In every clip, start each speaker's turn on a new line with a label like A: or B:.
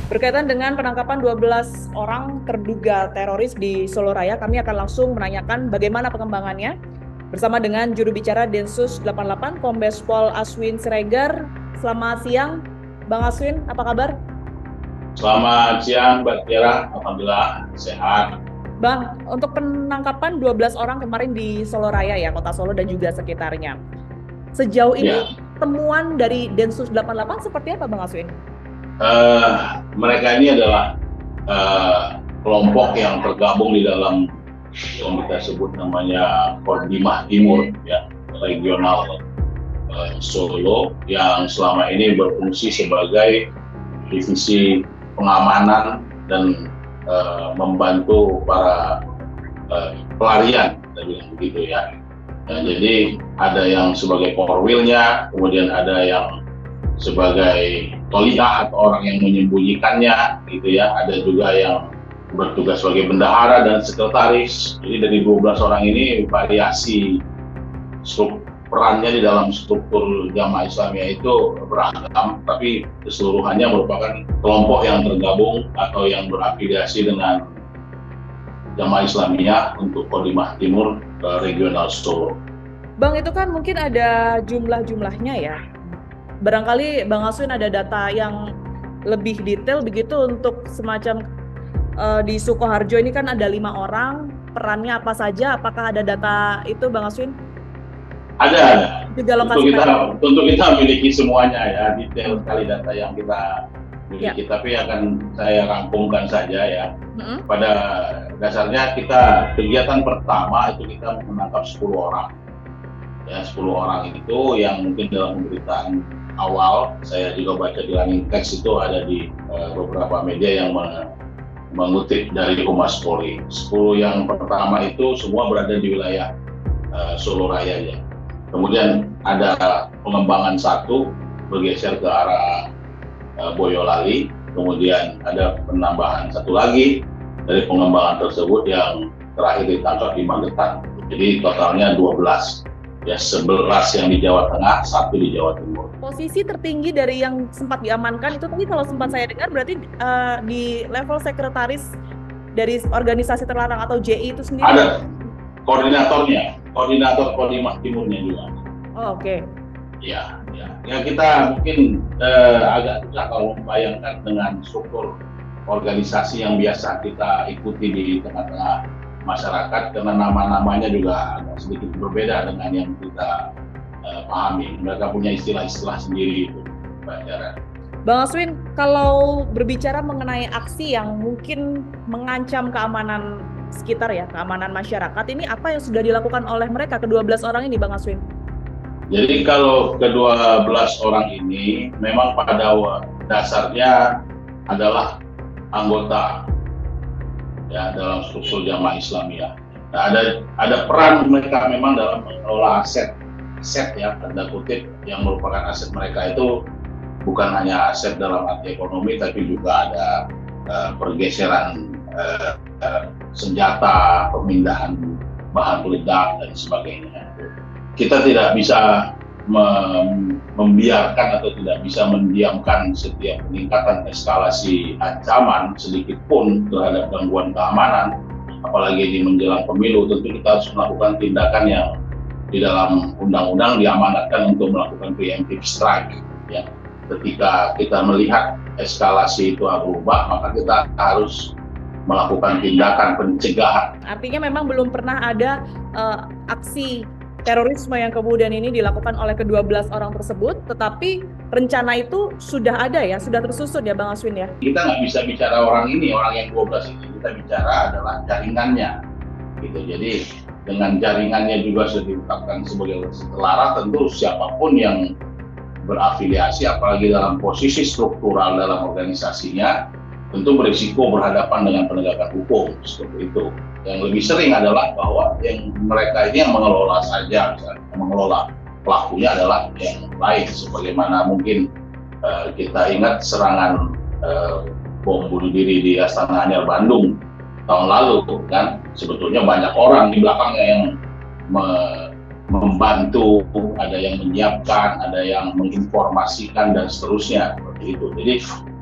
A: Berkaitan dengan penangkapan 12 orang terduga teroris di Solo Raya, kami akan langsung menanyakan bagaimana pengembangannya bersama dengan juru bicara Densus 88 Kombes Pol Aswin Siregar. Selamat siang, Bang Aswin, apa kabar?
B: Selamat siang, Mbak Tiara. Alhamdulillah sehat.
A: Bang, untuk penangkapan 12 orang kemarin di Solo Raya ya, Kota Solo dan juga sekitarnya. Sejauh ini
B: Ya,
A: temuan dari Densus 88 seperti apa, Bang Aswin?
B: mereka ini adalah kelompok yang tergabung di dalam yang kita sebut namanya Kordimah Timur, ya, regional Solo, yang selama ini berfungsi sebagai divisi pengamanan dan membantu para pelarian, begitu ya. Nah, jadi ada yang sebagai korwilnya, kemudian ada yang sebagai toliah atau orang yang menyembunyikannya, gitu ya. Ada juga yang bertugas sebagai bendahara dan sekretaris. Jadi dari 12 orang ini variasi perannya di dalam struktur Jamaah Islamiyah itu beragam, tapi keseluruhannya merupakan kelompok yang tergabung atau yang berafiliasi dengan Jamaah Islamiyah untuk Kodimah Timur regional Solo.
A: Bang, itu kan mungkin ada jumlah-jumlahnya ya. Barangkali Bang Aswin ada data yang lebih detail begitu untuk semacam di Sukoharjo ini kan ada 5 orang, perannya apa saja? Apakah ada data itu, Bang Aswin?
B: Ada.
A: Juga
B: Tentu
A: lokasi
B: kita memiliki semuanya ya, detail sekali data yang kita miliki,
A: ya.
B: tapi akan saya rangkumkan saja ya.
A: Mm-hmm.
B: Pada dasarnya kegiatan pertama itu kita menangkap 10 orang. Ya, 10 orang itu yang mungkin dalam pemberitaan awal saya juga baca di running text itu ada di beberapa media yang mengutip dari Humas Polri. 10 yang pertama itu semua berada di wilayah Solo Raya ya. Kemudian ada pengembangan satu bergeser ke arah Boyolali, kemudian ada penambahan satu lagi dari pengembangan tersebut yang terakhir ditangkap di Magetan. Jadi totalnya 12. Ya, 11 yang di Jawa Tengah, 1 di Jawa Timur.
A: Posisi tertinggi dari yang sempat diamankan itu tadi kalau sempat saya dengar berarti di level sekretaris dari organisasi terlarang atau JI itu sendiri.
B: Ada koordinatornya, koordinator Kodimah Timurnya juga.
A: Oh, oke.
B: Ya, kita mungkin agak susah kalau membayangkan dengan struktur organisasi yang biasa kita ikuti di tengah-tengah masyarakat, karena nama-namanya juga agak sedikit berbeda dengan yang kita pahami. Mereka punya istilah-istilah sendiri itu, Mbak Tiara.
A: Bang Aswin, kalau berbicara mengenai aksi yang mungkin mengancam keamanan sekitar ya, keamanan masyarakat, ini apa yang sudah dilakukan oleh mereka, ke-12 orang ini, Bang Aswin?
B: Jadi kalau ke-12 orang ini memang pada dasarnya adalah anggota ya dalam struktur Jamaah Islamiyah. Nah, ada peran mereka memang dalam mengelola aset ya, tanda kutip, yang merupakan aset mereka itu bukan hanya aset dalam arti ekonomi, tapi juga ada pergeseran senjata, pemindahan bahan peledak dan sebagainya. Kita tidak bisa membiarkan atau tidak bisa mendiamkan setiap peningkatan eskalasi ancaman sedikit pun terhadap gangguan keamanan, apalagi di menjelang pemilu. Tentu kita harus melakukan tindakan yang di dalam undang-undang diamanatkan untuk melakukan preemptive strike. Ya, ketika kita melihat eskalasi itu berubah, maka kita harus melakukan tindakan pencegahan.
A: Artinya memang belum pernah ada aksi terorisme yang kemudian ini dilakukan oleh ke-12 orang tersebut, tetapi rencana itu sudah ada ya, sudah tersusun ya Bang Aswin ya?
B: Kita nggak bisa bicara orang ini, orang yang 12 ini, kita bicara adalah jaringannya. Gitu. Jadi dengan jaringannya juga sudah ditetapkan sebagai setara, tentu siapapun yang berafiliasi, apalagi dalam posisi struktural dalam organisasinya, tentu berisiko berhadapan dengan penegakan hukum, seperti itu. Yang lebih sering adalah bahwa yang mereka ini yang mengelola saja, misalnya yang mengelola, pelakunya adalah yang lain, sebagaimana mungkin kita ingat serangan bom bunuh diri di Astana Anyar Bandung tahun lalu, kan sebetulnya banyak orang di belakangnya yang membantu, ada yang menyiapkan, ada yang menginformasikan dan seterusnya, seperti itu. Jadi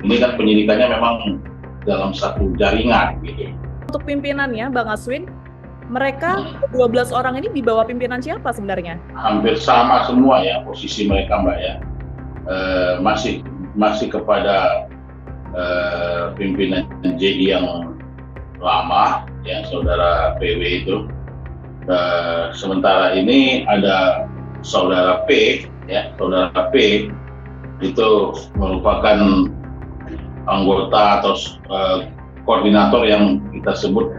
B: Ini kan penyidikannya memang dalam satu jaringan gitu.
A: Untuk pimpinannya, Bang Aswin, mereka 12 orang ini di bawah pimpinan siapa sebenarnya?
B: Hampir sama semua ya posisi mereka, Mbak ya. Masih kepada pimpinan JI yang lama, yang saudara PW itu. Sementara ini ada saudara P, ya, saudara P itu merupakan anggota atau koordinator yang kita sebut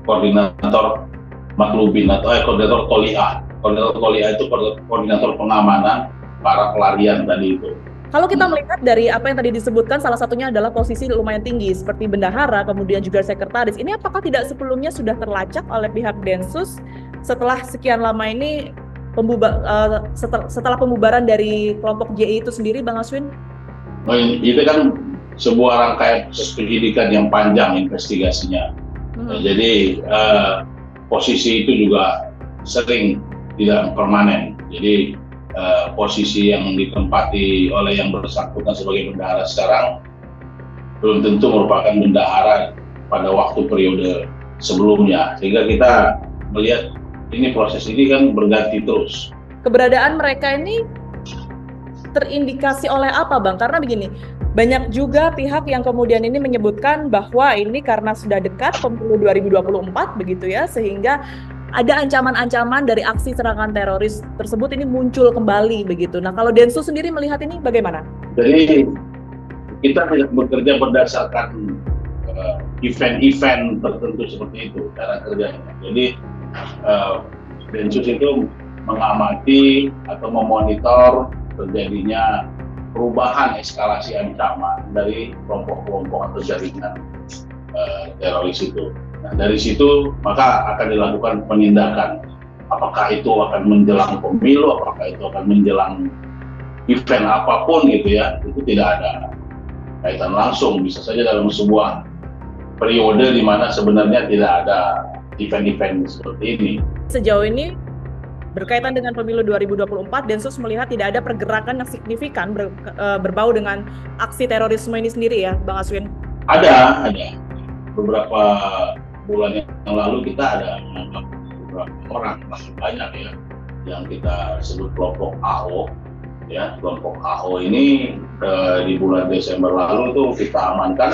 B: koordinator maklubin atau koordinator toliah. Koordinator toliah itu koordinator pengamanan para pelarian tadi itu.
A: Kalau kita melihat dari apa yang tadi disebutkan, salah satunya adalah posisi lumayan tinggi seperti bendahara, kemudian juga sekretaris. Ini apakah tidak sebelumnya sudah terlacak oleh pihak Densus setelah sekian lama ini setelah pembubaran dari kelompok JI itu sendiri, Bang Aswin?
B: Nah, itu kan sebuah rangkaian proses penyidikan yang panjang investigasinya. Jadi posisi itu juga sering tidak permanen. Jadi posisi yang ditempati oleh yang bersangkutan sebagai bendahara sekarang belum tentu merupakan bendahara pada waktu periode sebelumnya, sehingga kita melihat ini proses ini kan berganti terus.
A: Keberadaan mereka ini terindikasi oleh apa, Bang? Karena begini, banyak juga pihak yang kemudian ini menyebutkan bahwa ini karena sudah dekat pemilu 2024 begitu ya, sehingga ada ancaman-ancaman dari aksi serangan teroris tersebut ini muncul kembali begitu. Nah, kalau Densus sendiri melihat ini bagaimana?
B: Jadi kita tidak bekerja berdasarkan event-event tertentu seperti itu cara kerjanya. Jadi Densus itu mengamati atau memonitor terjadinya perubahan eskalasi ancaman dari kelompok-kelompok atau jaringan teroris itu. Nah, dari situ maka akan dilakukan penindakan. Apakah itu akan menjelang pemilu, apakah itu akan menjelang event apapun gitu ya, itu tidak ada kaitan langsung. Bisa saja dalam sebuah periode di mana sebenarnya tidak ada event-event seperti ini.
A: Sejauh ini berkaitan dengan pemilu 2024, Densus melihat tidak ada pergerakan yang signifikan berbau dengan aksi terorisme ini sendiri ya, Bang Aswin?
B: Ada. Beberapa bulan yang lalu kita ada menangkap beberapa orang, masih banyak ya, yang kita sebut kelompok AO. Ya, kelompok AO ini di bulan Desember lalu itu kita amankan,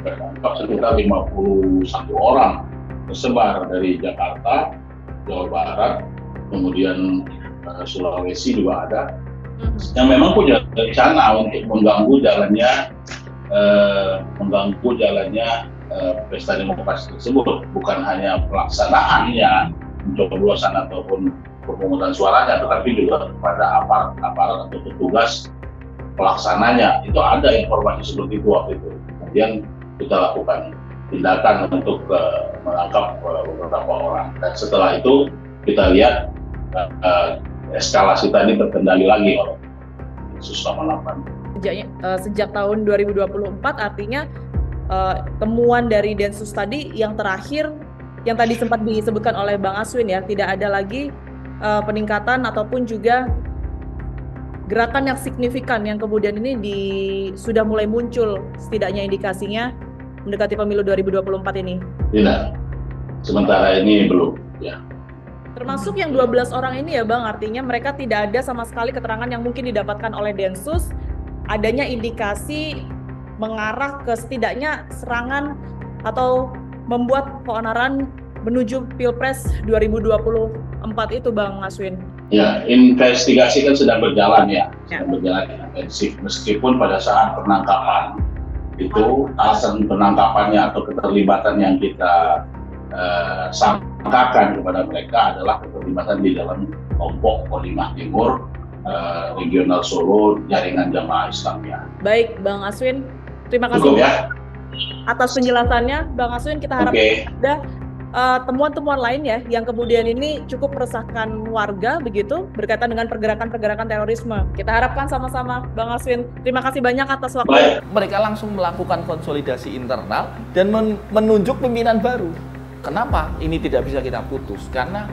B: tertangkap sekitar 51 orang tersebar dari Jakarta, Jawa Barat, kemudian Sulawesi juga ada, yang memang punya rencana untuk mengganggu jalannya pesta demokrasi tersebut. Bukan hanya pelaksanaannya, pencoblosan ataupun pemungutan suaranya, tetapi juga kepada aparat atau petugas pelaksananya. Itu ada informasi seperti itu waktu itu. Kemudian kita lakukan tindakan untuk menangkap beberapa orang. Dan setelah itu kita lihat eskalasi tadi terkendali lagi oleh Densus 88.
A: Sejak tahun 2024 artinya temuan dari Densus tadi yang terakhir yang tadi sempat disebutkan oleh Bang Aswin ya, tidak ada lagi peningkatan ataupun juga gerakan yang signifikan yang kemudian ini sudah mulai muncul setidaknya indikasinya mendekati pemilu 2024 ini.
B: Tidak, sementara ini belum ya.
A: Termasuk yang 12 orang ini ya Bang, artinya mereka tidak ada sama sekali keterangan yang mungkin didapatkan oleh Densus adanya indikasi mengarah ke setidaknya serangan atau membuat keonaran menuju Pilpres 2024 itu Bang Aswin.
B: Ya, investigasi kan sedang berjalan ya, sedang berjalan intensif. Meskipun pada saat penangkapan itu alasan penangkapannya atau keterlibatan yang kita sangkakan kepada mereka adalah keterlibatan di dalam kelompok Kolimah Timur, regional Solo, jaringan jamaah Islamiyah.
A: Baik, Bang Aswin, terima kasih.
B: Cukup ya
A: atas penjelasannya, Bang Aswin. Kita harap ada temuan-temuan lain ya yang kemudian ini cukup meresahkan warga begitu berkaitan dengan pergerakan-pergerakan terorisme. Kita harapkan sama-sama, Bang Aswin. Terima kasih banyak atas waktu.
C: Mereka langsung melakukan konsolidasi internal dan menunjuk pimpinan baru. Kenapa ini tidak bisa kita putus? Karena